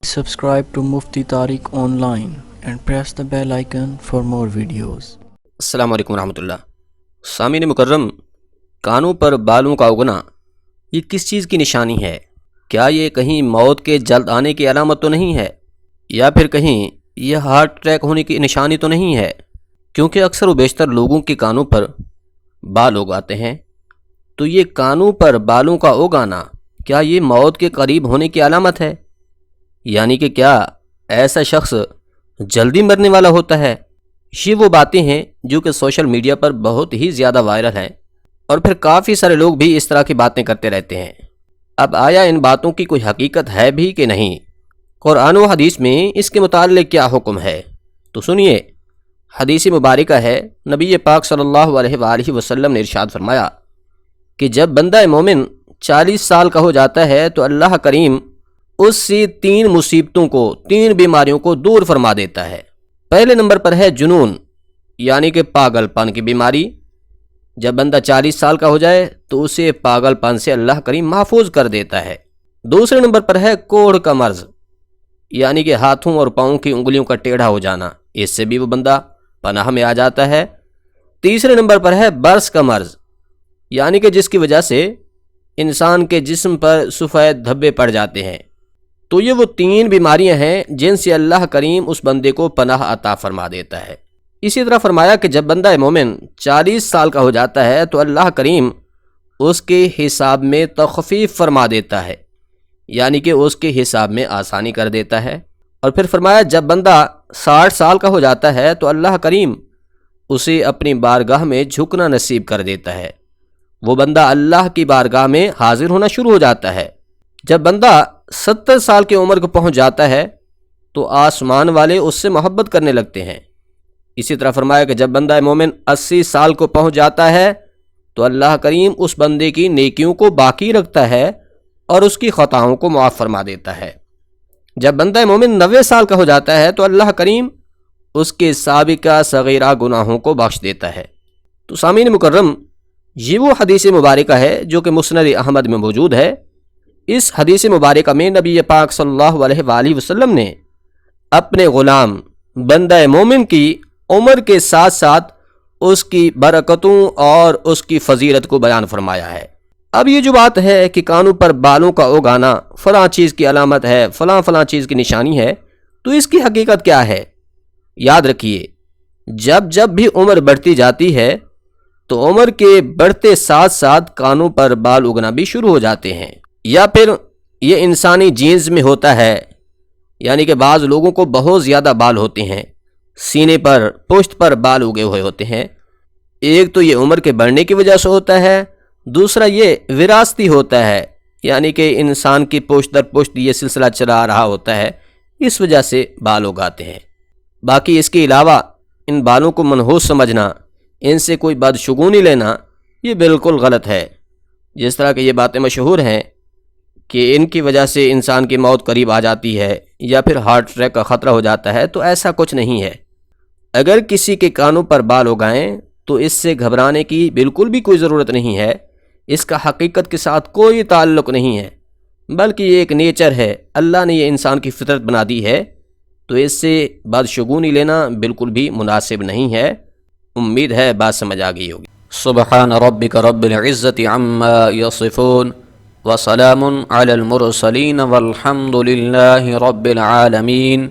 Subscribe to Mufti Tariq Online and press the bell icon for more videos. السلام علیکم ورحمۃ اللہ۔ سامعین مکرم، کانوں پر بالوں کا اگنا یہ کس چیز کی نشانی ہے؟ کیا یہ کہیں موت کے جلد آنے کی علامت تو نہیں ہے؟ یا پھر کہیں یہ ہارٹ اٹیک ہونے کی نشانی تو نہیں ہے؟ کیونکہ اکثر و بیشتر لوگوں کے کانوں پر بال اگاتے ہیں، تو یہ کانوں پر بالوں کا اگانا کیا یہ موت کے قریب ہونے کی علامت ہے؟ یعنی کہ کیا ایسا شخص جلدی مرنے والا ہوتا ہے؟ یہ وہ باتیں ہیں جو کہ سوشل میڈیا پر بہت ہی زیادہ وائرل ہیں، اور پھر کافی سارے لوگ بھی اس طرح کی باتیں کرتے رہتے ہیں۔ اب آیا ان باتوں کی کوئی حقیقت ہے بھی کہ نہیں؟ قرآن و حدیث میں اس کے متعلق کیا حکم ہے؟ تو سنیے، حدیث مبارکہ ہے، نبی پاک صلی اللہ علیہ وآلہ وسلم نے ارشاد فرمایا کہ جب بندہ مومن 40 سال کا ہو جاتا ہے تو اللہ کریم اس سے 3 مصیبتوں کو، 3 بیماریوں کو دور فرما دیتا ہے۔ پہلے نمبر پر ہے جنون، یعنی کہ پاگل پن کی بیماری۔ جب بندہ 40 سال کا ہو جائے تو اسے پاگل پن سے اللہ کریم محفوظ کر دیتا ہے۔ دوسرے نمبر پر ہے کوڑھ کا مرض، یعنی کہ ہاتھوں اور پاؤں کی انگلیوں کا ٹیڑھا ہو جانا، اس سے بھی وہ بندہ پناہ میں آ جاتا ہے۔ تیسرے نمبر پر ہے برس کا مرض، یعنی کہ جس کی وجہ سے انسان کے جسم پر سفید دھبے پڑ جاتے ہیں۔ تو یہ وہ 3 بیماریاں ہیں جن سے اللہ کریم اس بندے کو پناہ عطا فرما دیتا ہے۔ اسی طرح فرمایا کہ جب بندہ مومن 40 سال کا ہو جاتا ہے تو اللہ کریم اس کے حساب میں تخفیف فرما دیتا ہے، یعنی کہ اس کے حساب میں آسانی کر دیتا ہے۔ اور پھر فرمایا جب بندہ 60 سال کا ہو جاتا ہے تو اللہ کریم اسے اپنی بارگاہ میں جھکنا نصیب کر دیتا ہے، وہ بندہ اللہ کی بارگاہ میں حاضر ہونا شروع ہو جاتا ہے۔ جب بندہ 70 سال کی عمر کو پہنچ جاتا ہے تو آسمان والے اس سے محبت کرنے لگتے ہیں۔ اسی طرح فرمایا کہ جب بندہ مومن 80 سال کو پہنچ جاتا ہے تو اللہ کریم اس بندے کی نیکیوں کو باقی رکھتا ہے اور اس کی خطاؤں کو معاف فرما دیتا ہے۔ جب بندہ مومن 90 سال کا ہو جاتا ہے تو اللہ کریم اس کے سابقہ صغیرہ گناہوں کو بخش دیتا ہے۔ تو سامعین مکرم، یہ وہ حدیث مبارکہ ہے جو کہ مسند احمد میں موجود ہے۔ اس حدیث مبارکہ میں نبی پاک صلی اللہ علیہ وآلہ وسلم نے اپنے غلام بندہ مومن کی عمر کے ساتھ ساتھ اس کی برکتوں اور اس کی فضیلت کو بیان فرمایا ہے۔ اب یہ جو بات ہے کہ کانوں پر بالوں کا اگانا فلاں چیز کی علامت ہے، فلاں چیز کی نشانی ہے، تو اس کی حقیقت کیا ہے؟ یاد رکھیے، جب بھی عمر بڑھتی جاتی ہے تو عمر کے بڑھتے ساتھ ساتھ کانوں پر بال اگنا بھی شروع ہو جاتے ہیں، یا پھر یہ انسانی جینز میں ہوتا ہے، یعنی کہ بعض لوگوں کو بہت زیادہ بال ہوتے ہیں، سینے پر، پشت پر بال اگے ہوئے ہوتے ہیں۔ ایک تو یہ عمر کے بڑھنے کی وجہ سے ہوتا ہے، دوسرا یہ وراثتی ہوتا ہے، یعنی کہ انسان کی پشت در پشت یہ سلسلہ چلا آ رہا ہوتا ہے، اس وجہ سے بال اگاتے ہیں۔ باقی اس کے علاوہ ان بالوں کو منحوس سمجھنا، ان سے کوئی بدشگونی لینا، یہ بالکل غلط ہے۔ جس طرح کہ یہ باتیں مشہور ہیں کہ ان کی وجہ سے انسان کی موت قریب آ جاتی ہے یا پھر ہارٹ اٹیک کا خطرہ ہو جاتا ہے، تو ایسا کچھ نہیں ہے۔ اگر کسی کے کانوں پر بال اگائیں تو اس سے گھبرانے کی بالکل بھی کوئی ضرورت نہیں ہے، اس کا حقیقت کے ساتھ کوئی تعلق نہیں ہے، بلکہ یہ ایک نیچر ہے، اللہ نے یہ انسان کی فطرت بنا دی ہے، تو اس سے بدشگونی لینا بالکل بھی مناسب نہیں ہے۔ امید ہے بات سمجھ آ گئی ہوگی۔ سبحان ربک رب العزت عما یصفون وسلام علی المرسلین والحمد للہ رب العالمین۔